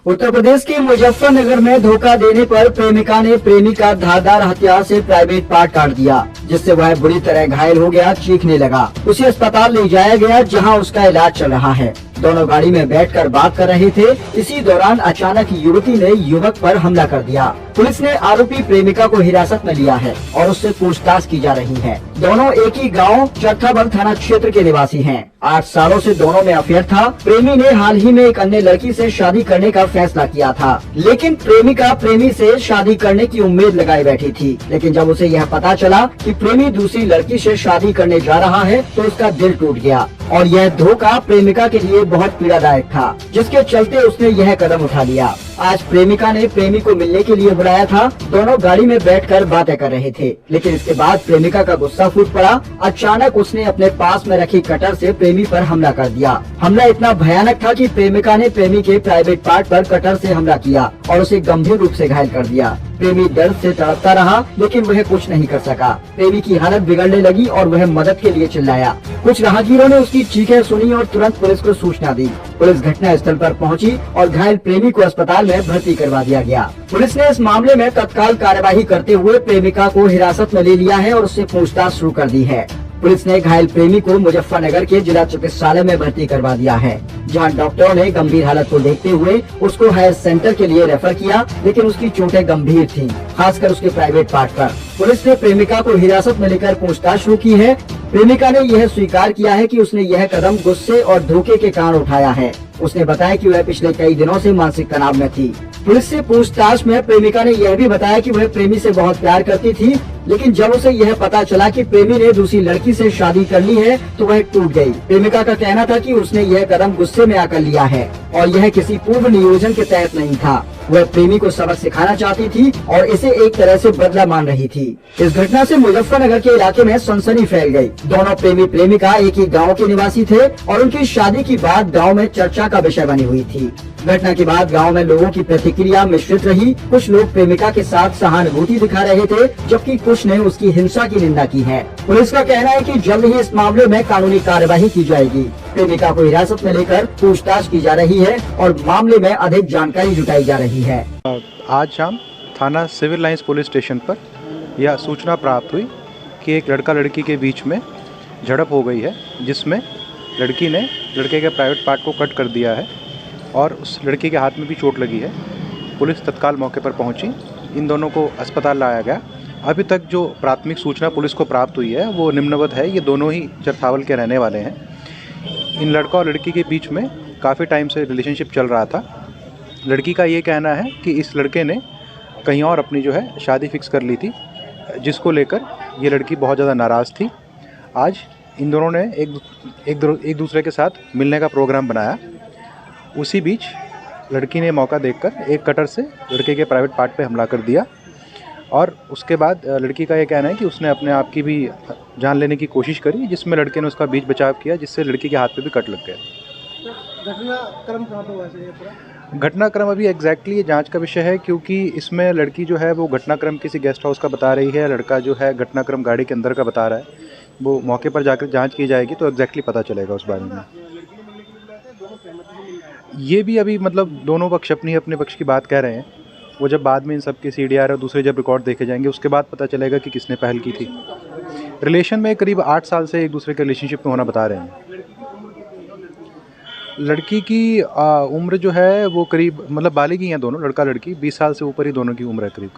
उत्तर प्रदेश के मुजफ्फरनगर में धोखा देने पर प्रेमिका ने प्रेमी का धारदार हथियार से प्राइवेट पार्ट काट दिया, जिससे वह बुरी तरह घायल हो गया, चीखने लगा। उसे अस्पताल ले जाया गया, जहां उसका इलाज चल रहा है। दोनों गाड़ी में बैठकर बात कर रहे थे। इसी दौरान अचानक युवती ने युवक पर हमला कर दिया। पुलिस ने आरोपी प्रेमिका को हिरासत में लिया है और उससे पूछताछ की जा रही है। दोनों एक ही गांव चरथाबल थाना क्षेत्र के निवासी हैं। 8 सालों से दोनों में अफेयर था। प्रेमी ने हाल ही में एक अन्य लड़की से शादी करने का फैसला किया था, लेकिन प्रेमिका प्रेमी से शादी करने की उम्मीद लगाए बैठी थी। लेकिन जब उसे यह पता चला कि प्रेमी दूसरी लड़की से शादी करने जा रहा है, तो उसका दिल टूट गया और यह धोखा प्रेमिका के लिए बहुत पीड़ादायक था, जिसके चलते उसने यह कदम उठा लिया। आज प्रेमिका ने प्रेमी को मिलने के लिए बुलाया था। दोनों गाड़ी में बैठकर बातें कर रहे थे, लेकिन इसके बाद प्रेमिका का गुस्सा फूट पड़ा। अचानक उसने अपने पास में रखी कटर से प्रेमी पर हमला कर दिया। हमला इतना भयानक था कि प्रेमिका ने प्रेमी के प्राइवेट पार्ट पर कटर से हमला किया और उसे गंभीर रूप से घायल कर दिया। प्रेमी दर्द से तड़पता रहा, लेकिन वह कुछ नहीं कर सका। प्रेमी की हालत बिगड़ने लगी और वह मदद के लिए चिल्लाया। कुछ राहगीरों ने उसकी चीखें सुनी और तुरंत पुलिस को सूचना दी। पुलिस घटना स्थल पर पहुंची और घायल प्रेमी को अस्पताल में भर्ती करवा दिया गया। पुलिस ने इस मामले में तत्काल कार्यवाही करते हुए प्रेमिका को हिरासत में ले लिया है और उससे पूछताछ शुरू कर दी है। पुलिस ने घायल प्रेमी को मुजफ्फरनगर के जिला चिकित्सालय में भर्ती करवा दिया है, जहां डॉक्टरों ने गंभीर हालत को देखते हुए उसको हायर सेंटर के लिए रेफर किया, लेकिन उसकी चोटें गंभीर थीं, खासकर उसके प्राइवेट पार्ट पर। पुलिस ने प्रेमिका को हिरासत में लेकर पूछताछ शुरू की है। प्रेमिका ने यह स्वीकार किया है कि उसने यह कदम गुस्से और धोखे के कारण उठाया है। उसने बताया कि वह पिछले कई दिनों से मानसिक तनाव में थी। पुलिस से पूछताछ में प्रेमिका ने यह भी बताया कि वह प्रेमी से बहुत प्यार करती थी, लेकिन जब उसे यह पता चला कि प्रेमी ने दूसरी लड़की से शादी कर ली है, तो वह टूट गई। प्रेमिका का कहना था कि उसने यह कदम गुस्से में आकर लिया है और यह किसी पूर्व नियोजन के तहत नहीं था। वह प्रेमी को सबक सिखाना चाहती थी और इसे एक तरह से बदला मान रही थी। इस घटना से मुजफ्फरनगर के इलाके में सनसनी फैल गई। दोनों प्रेमी प्रेमिका एक ही गांव के निवासी थे और उनकी शादी की बात गांव में चर्चा का विषय बनी हुई थी। घटना के बाद गांव में लोगों की प्रतिक्रिया मिश्रित रही। कुछ लोग प्रेमिका के साथ सहानुभूति दिखा रहे थे, जबकि कुछ ने उसकी हिंसा की निंदा की है। पुलिस का कहना है कि जल्द ही इस मामले में कानूनी कार्यवाही की जाएगी। प्रेमिका को हिरासत में लेकर पूछताछ की जा रही है और मामले में अधिक जानकारी जुटाई जा रही है। आज शाम थाना सिविल लाइंस पुलिस स्टेशन पर यह सूचना प्राप्त हुई कि एक लड़का लड़की के बीच में झड़प हो गई है, जिसमें लड़की ने लड़के के प्राइवेट पार्ट को कट कर दिया है और उस लड़की के हाथ में भी चोट लगी है। पुलिस तत्काल मौके पर पहुंची, इन दोनों को अस्पताल लाया गया। अभी तक जो प्राथमिक सूचना पुलिस को प्राप्त हुई है वो निम्नवत है। ये दोनों ही चरथावल के रहने वाले हैं। इन लड़का और लड़की के बीच में काफ़ी टाइम से रिलेशनशिप चल रहा था। लड़की का ये कहना है कि इस लड़के ने कहीं और अपनी जो है शादी फिक्स कर ली थी, जिसको लेकर ये लड़की बहुत ज़्यादा नाराज़ थी। आज इन दोनों ने एक दूसरे के साथ मिलने का प्रोग्राम बनाया। उसी बीच लड़की ने मौका देखकर एक कटर से लड़के के प्राइवेट पार्ट पे हमला कर दिया और उसके बाद लड़की का ये कहना है कि उसने अपने आप की भी जान लेने की कोशिश करी, जिसमें लड़के ने उसका बीच बचाव किया, जिससे लड़की के हाथ पे भी कट लग गया। घटनाक्रम कहाँ पे हुआ है ये पूरा? घटनाक्रम अभी एग्जैक्टली ये जांच का विषय है, क्योंकि इसमें लड़की जो है वो घटनाक्रम किसी गेस्ट हाउस का बता रही है, लड़का जो है घटनाक्रम गाड़ी के अंदर का बता रहा है। वो मौके पर जाकर जांच की जाएगी तो एग्जैक्टली पता चलेगा उस बारे में। ये भी अभी मतलब दोनों पक्ष अपने पक्ष की बात कह रहे हैं। वो जब बाद में इन सब के CDR और दूसरे जब रिकॉर्ड देखे जाएंगे, उसके बाद पता चलेगा कि किसने पहल की थी। रिलेशन में करीब 8 साल से एक दूसरे के रिलेशनशिप में होना बता रहे हैं। लड़की की उम्र जो है वो करीब मतलब बालिग ही हैं दोनों, लड़का लड़की 20 साल से ऊपर ही दोनों की उम्र है करीब।